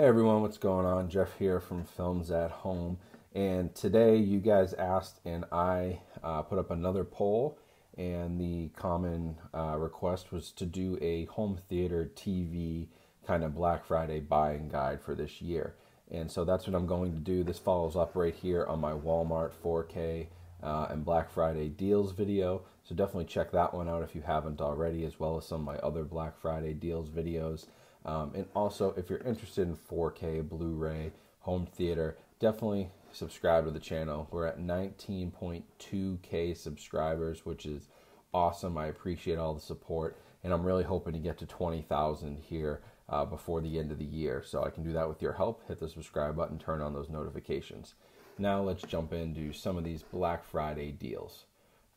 Hey everyone, what's going on? Jeff here from Films at Home. And today you guys asked and I put up another poll, and the common request was to do a home theater TV kind of Black Friday buying guide for this year. And so that's what I'm going to do. This follows up right here on my Walmart 4K and Black Friday deals video. So definitely check that one out if you haven't already, as well as some of my other Black Friday deals videos. And also, if you're interested in 4K, Blu-ray, home theater, definitely subscribe to the channel. We're at 19.2K subscribers, which is awesome. I appreciate all the support, and I'm really hoping to get to 20,000 here before the end of the year. So I can do that with your help. Hit the subscribe button, turn on those notifications. Now let's jump into some of these Black Friday deals.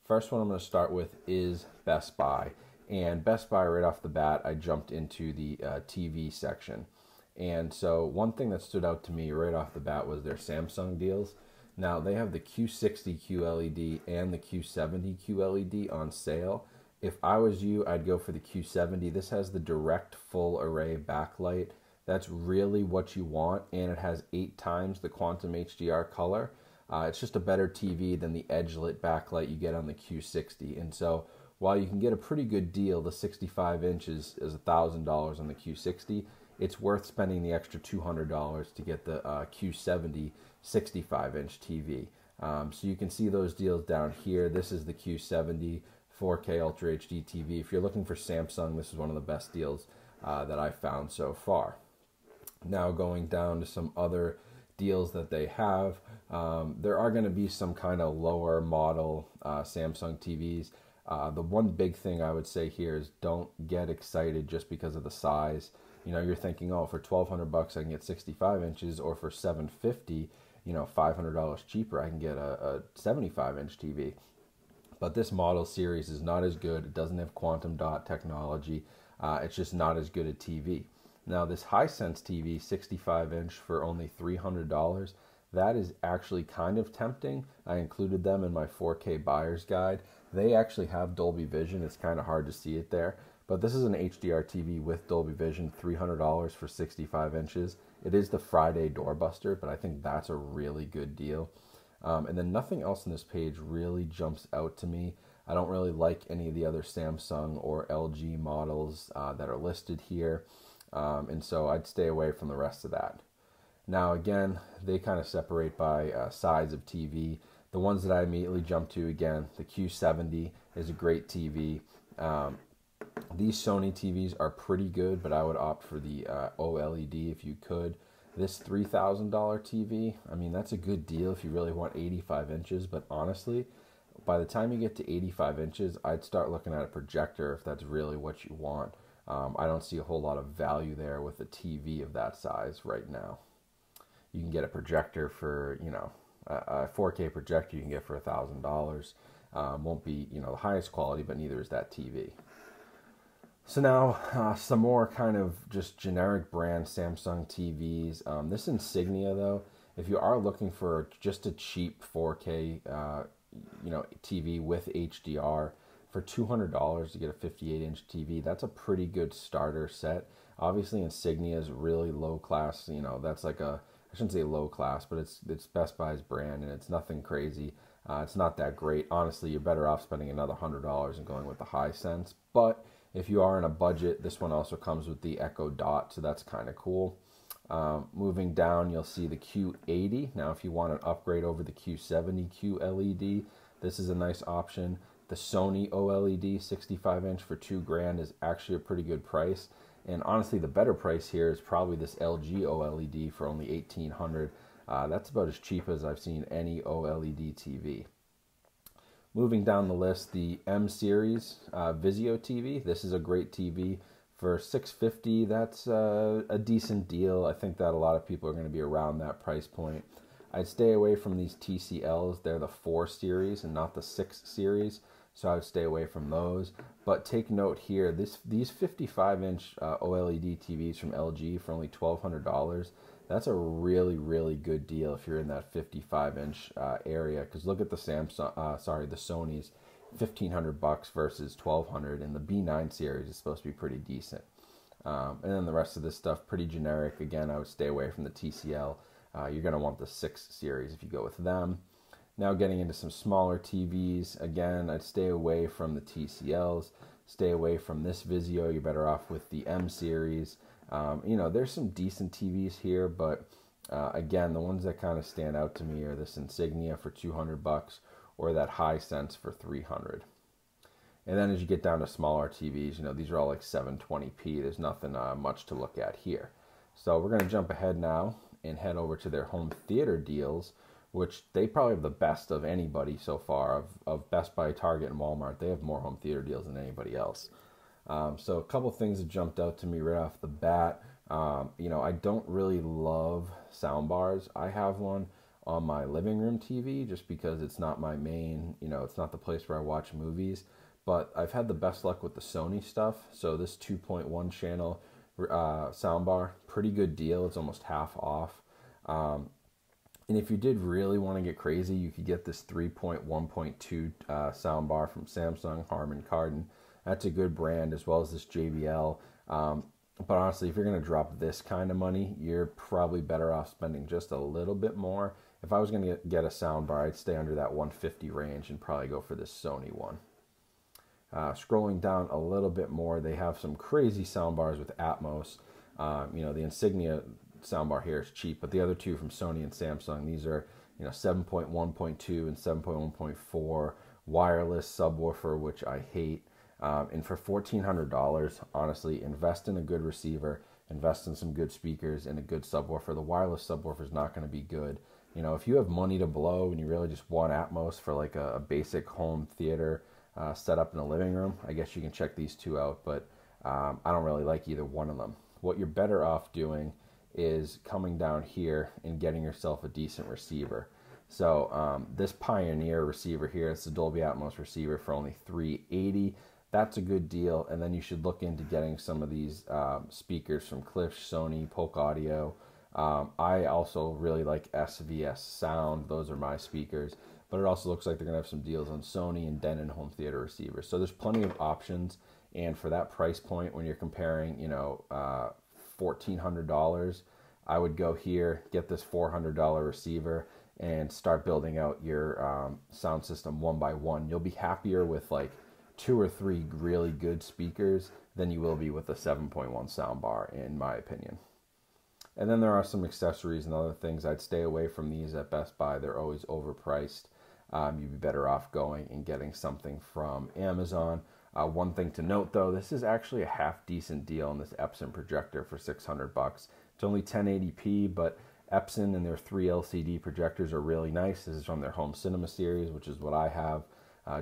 First one I'm going to start with is Best Buy. And Best Buy, right off the bat, I jumped into the TV section. And so one thing that stood out to me right off the bat was their Samsung deals. Now, they have the Q60 QLED and the Q70 QLED on sale. If I was you, I'd go for the Q70. This has the direct full array backlight. That's really what you want, and it has 8 times the Quantum HDR color. It's just a better TV than the edge lit backlight you get on the Q60. And so while you can get a pretty good deal, the 65 inches is $1,000 on the Q60. It's worth spending the extra $200 to get the Q70 65-inch TV. So you can see those deals down here. This is the Q70 4K Ultra HD TV. If you're looking for Samsung, this is one of the best deals that I've found so far. Now going down to some other deals that they have, there are going to be some kind of lower model Samsung TVs. The one big thing I would say here is don't get excited just because of the size. You know, you're thinking, oh, for $1,200 I can get 65 inches, or for $750, $500 cheaper, I can get a 75-inch TV. But this model series is not as good. It doesn't have quantum dot technology. It's just not as good a TV. Now, this Hisense TV, 65-inch for only $300, that is actually kind of tempting. I included them in my 4K buyer's guide. They actually have Dolby Vision. It's kind of hard to see it there. But this is an HDR TV with Dolby Vision, $300 for 65 inches. It is the Friday doorbuster, but I think that's a really good deal. And then nothing else on this page really jumps out to me. I don't really like any of the other Samsung or LG models that are listed here. And so I'd stay away from the rest of that. Now, again, they kind of separate by size of TV. The ones that I immediately jump to, again, the Q70 is a great TV. These Sony TVs are pretty good, but I would opt for the OLED if you could. This $3,000 TV, I mean, that's a good deal if you really want 85 inches. But honestly, by the time you get to 85 inches, I'd start looking at a projector if that's really what you want. I don't see a whole lot of value there with a TV of that size right now. You can get a projector for, a 4K projector you can get for $1,000. Won't be, the highest quality, but neither is that TV. So now, some more kind of just generic brand Samsung TVs. This Insignia, though, if you are looking for just a cheap 4K, TV with HDR, for $200 to get a 58-inch TV, that's a pretty good starter set. Obviously, Insignia is really low class. That's like I shouldn't say low class, but it's Best Buy's brand, and it's nothing crazy. It's not that great. Honestly, you're better off spending another $100 and going with the Hisense. But if you are in a budget, this one also comes with the Echo Dot, so that's kind of cool. Moving down, you'll see the Q80. Now, if you want an upgrade over the Q70 QLED, this is a nice option. The Sony OLED 65-inch for $2,000 is actually a pretty good price. And honestly, the better price here is probably this LG OLED for only $1,800. That's about as cheap as I've seen any OLED TV. Moving down the list, the M Series Vizio TV. This is a great TV for $650. That's a decent deal. I think that a lot of people are going to be around that price point. I'd stay away from these TCLs. They're the 4 series and not the 6 series. So I would stay away from those. But take note here, these 55-inch OLED TVs from LG for only $1,200, that's a really, really good deal if you're in that 55-inch area. Because look at the the Sony's, $1,500 versus $1,200, and the B9 series is supposed to be pretty decent. And then the rest of this stuff, pretty generic. Again, I would stay away from the TCL. You're going to want the 6 series if you go with them. Now getting into some smaller TVs, again, I'd stay away from the TCLs, stay away from this Vizio. You're better off with the M series. There's some decent TVs here, but again, the ones that kind of stand out to me are this Insignia for $200 or that Hisense for $300. And then as you get down to smaller TVs, these are all like 720p. There's nothing much to look at here. So we're going to jump ahead now and head over to their home theater deals, which they probably have the best of anybody so far. Of Best Buy, Target, and Walmart, they have more home theater deals than anybody else. So a couple things that jumped out to me right off the bat. I don't really love sound bars. I have one on my living room TV just because it's not my main, it's not the place where I watch movies. But I've had the best luck with the Sony stuff. So this 2.1 channel soundbar, pretty good deal. It's almost half off. And if you did really want to get crazy, you could get this 3.1.2 soundbar from Samsung, Harman Kardon. That's a good brand, as well as this JBL. But honestly, if you're going to drop this kind of money, you're probably better off spending just a little bit more. If I was going to get a soundbar, I'd stay under that 150 range and probably go for this Sony one. Scrolling down a little bit more, they have some crazy soundbars with Atmos. The Insignia soundbar here is cheap, but the other two from Sony and Samsung, these are 7.1.2 and 7.1.4 wireless subwoofer, which I hate. And for $1,400, honestly, invest in a good receiver, invest in some good speakers and a good subwoofer. The wireless subwoofer is not going to be good. If you have money to blow and you really just want Atmos for like a basic home theater set up in a living room, I guess you can check these two out, but I don't really like either one of them. What you're better off doing is coming down here and getting yourself a decent receiver. So this Pioneer receiver here, it's a Dolby Atmos receiver for only $380. That's a good deal, and then you should look into getting some of these speakers from Klipsch, Sony, Polk Audio. I also really like SVS Sound. Those are my speakers. But it also looks like they're going to have some deals on Sony and Denon home theater receivers. So there's plenty of options. And for that price point, when you're comparing, $1,400, I would go here, get this $400 receiver, and start building out your sound system one by one. You'll be happier with like 2 or 3 really good speakers than you will be with a 7.1 soundbar, in my opinion. And then there are some accessories and other things. I'd stay away from these at Best Buy. They're always overpriced. You'd be better off going and getting something from Amazon. One thing to note, though, this is actually a half decent deal on this Epson projector for $600. It's only 1080p, but Epson and their 3 LCD projectors are really nice. This is from their home cinema series, which is what I have,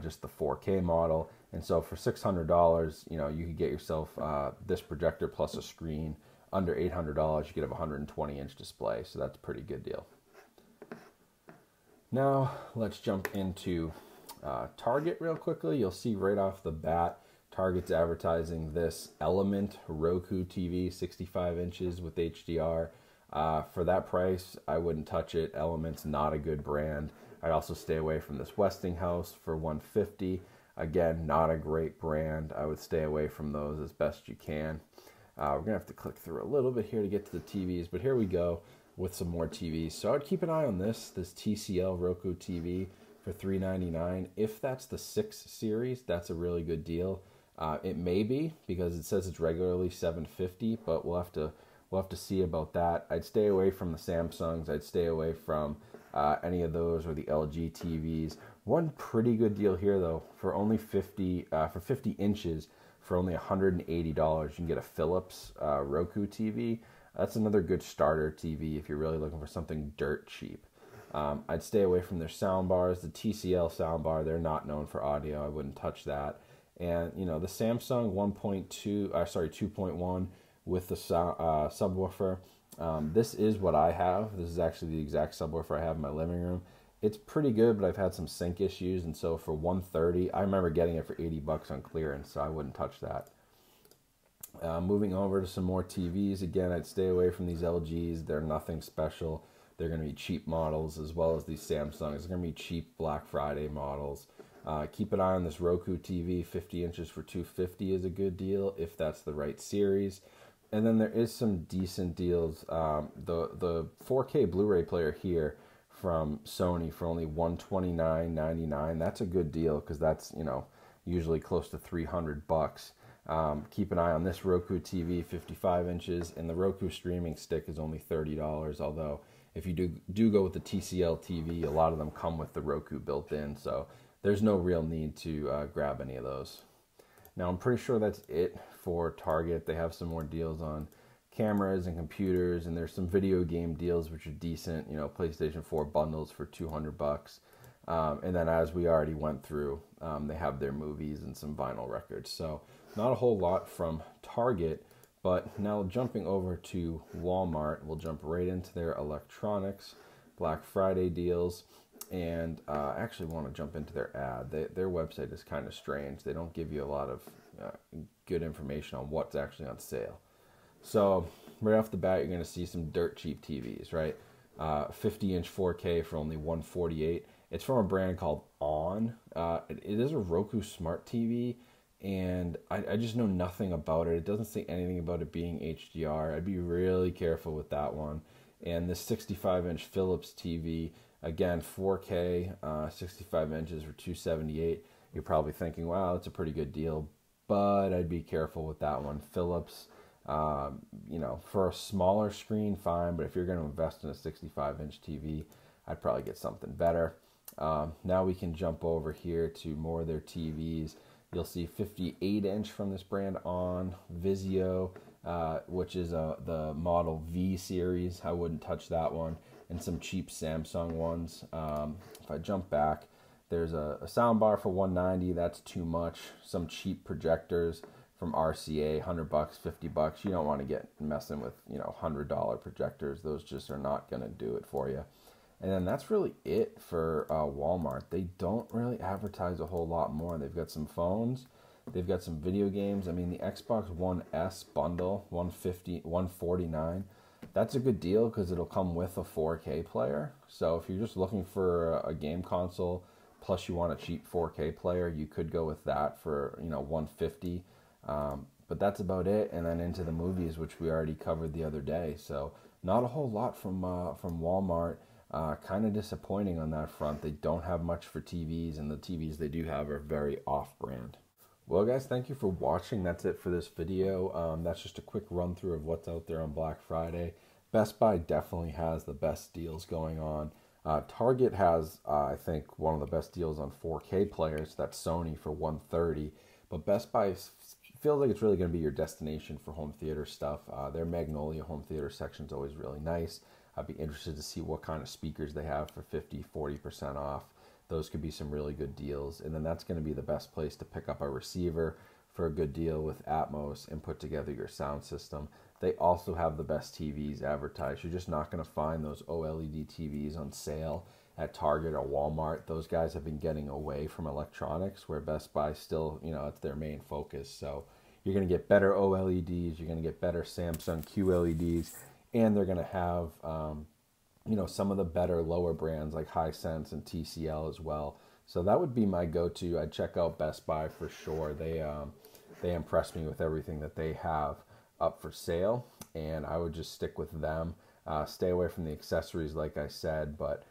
just the 4K model. And so for $600, you could get yourself this projector plus a screen. Under $800, you could have a 120-inch display, so that's a pretty good deal. Now, let's jump into Target real quickly. You'll see right off the bat, Target's advertising this Element Roku TV, 65 inches with HDR. For that price, I wouldn't touch it. Element's not a good brand. I'd also stay away from this Westinghouse for $150. Again, not a great brand. I would stay away from those as best you can. We're going to have to click through a little bit here to get to the TVs, but here we go with some more TVs. So I'd keep an eye on this TCL Roku TV for $399. If that's the 6 series, that's a really good deal. It may be, because it says it's regularly $750, but we'll have to see about that. I'd stay away from the Samsungs. I'd stay away from any of those or the LG TVs. One pretty good deal here, though, for only 50 inches. For only $180, you can get a Philips Roku TV. That's another good starter TV if you're really looking for something dirt cheap. I'd stay away from their sound bars. The TCL soundbar, they're not known for audio. I wouldn't touch that. And the Samsung 2.1 with the subwoofer. This is what I have. This is actually the exact subwoofer I have in my living room. It's pretty good, but I've had some sync issues, and so for $130, I remember getting it for $80 on clearance, so I wouldn't touch that. Moving over to some more TVs. Again, I'd stay away from these LGs. They're nothing special. They're going to be cheap models, as well as these Samsungs. They're going to be cheap Black Friday models. Keep an eye on this Roku TV. 50 inches for $250 is a good deal if that's the right series. And then there is some decent deals. The 4K Blu-ray player here from Sony for only $129.99. That's a good deal because that's, you know, usually close to $300. Keep an eye on this Roku TV, 55 inches, and the Roku streaming stick is only $30. Although if you do go with the TCL TV, a lot of them come with the Roku built in, so there's no real need to grab any of those. Now, I'm pretty sure that's it for Target. They have some more deals on cameras and computers, and there's some video game deals which are decent. You know, PlayStation 4 bundles for $200. And then, as we already went through, they have their movies and some vinyl records. So not a whole lot from Target, but now jumping over to Walmart, we'll jump right into their electronics, Black Friday deals. And I actually want to jump into their ad. Their website is kind of strange. They don't give you a lot of good information on what's actually on sale. So right off the bat, you're going to see some dirt cheap TVs, right? 50-inch 4K for only $148. It's from a brand called On. It is a Roku Smart TV, and I just know nothing about it. It doesn't say anything about it being HDR. I'd be really careful with that one. And this 65-inch Philips TV, again, 4K, 65 inches for $278. You're probably thinking, wow, that's a pretty good deal, but I'd be careful with that one. Philips, you know, for a smaller screen, fine, but if you're going to invest in a 65-inch TV, I'd probably get something better. Now we can jump over here to more of their TVs. You'll see 58-inch from this brand On, Vizio, which is the model V series. I wouldn't touch that one. And some cheap Samsung ones. If I jump back, there's a soundbar for $190. That's too much. Some cheap projectors from RCA, $100, $50. You don't want to get messing with, you know, $100 projectors. Those just are not going to do it for you. And then that's really it for Walmart. They don't really advertise a whole lot more. They've got some phones. They've got some video games. I mean, the Xbox One S bundle, $149. That's a good deal because it'll come with a 4K player. So if you're just looking for a game console, plus you want a cheap 4K player, you could go with that for, you know, $150. But that's about it. And then into the movies, which we already covered the other day. So not a whole lot from Walmart. Kind of disappointing on that front. They don't have much for TVs, and the TVs they do have are very off-brand. Well, guys, thank you for watching. That's it for this video. That's just a quick run through of what's out there on Black Friday. Best Buy definitely has the best deals going on. Target has, I think, one of the best deals on 4K players. That's Sony for $130. But Best Buy feels like it's really going to be your destination for home theater stuff. Their Magnolia home theater section is always really nice. I'd be interested to see what kind of speakers they have for 50-40% off. Those could be some really good deals. And then that's going to be the best place to pick up a receiver for a good deal with Atmos and put together your sound system. They also have the best TVs advertised. You're just not going to find those OLED TVs on sale at Target or Walmart. Those guys have been getting away from electronics, where Best Buy still, you know, it's their main focus. So you're going to get better OLEDs. You're going to get better Samsung QLEDs. And they're going to have, you know, some of the better lower brands like Hisense and TCL as well. So that would be my go-to. I'd check out Best Buy for sure. They impress me with everything that they have up for sale, and I would just stick with them. Stay away from the accessories, like I said, but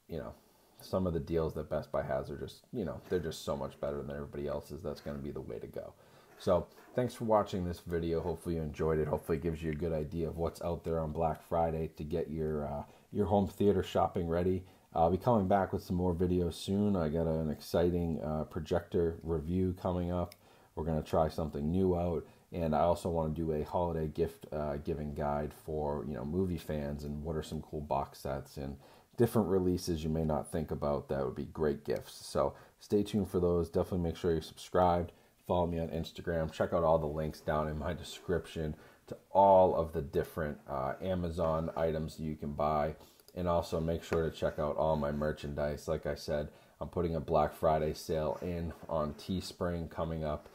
you know, some of the deals that Best Buy has are just, you know, they're just so much better than everybody else's. That's going to be the way to go. So thanks for watching this video. Hopefully you enjoyed it. Hopefully it gives you a good idea of what's out there on Black Friday to get your home theater shopping ready. I'll be coming back with some more videos soon. I got an exciting projector review coming up. We're going to try something new out. And I also want to do a holiday gift giving guide for, you know, movie fans, and what are some cool box sets and different releases you may not think about that would be great gifts. So stay tuned for those. Definitely make sure you're subscribed. Follow me on Instagram. Check out all the links down in my description to all of the different Amazon items you can buy. And also make sure to check out all my merchandise. Like I said, I'm putting a Black Friday sale in on Teespring coming up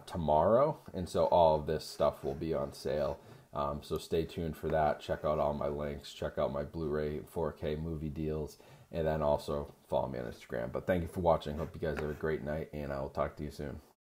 tomorrow. And so all of this stuff will be on sale. So stay tuned for that. Check out all my links. Check out my Blu-ray 4K movie deals. And then also follow me on Instagram. But thank you for watching. Hope you guys have a great night, and I will talk to you soon.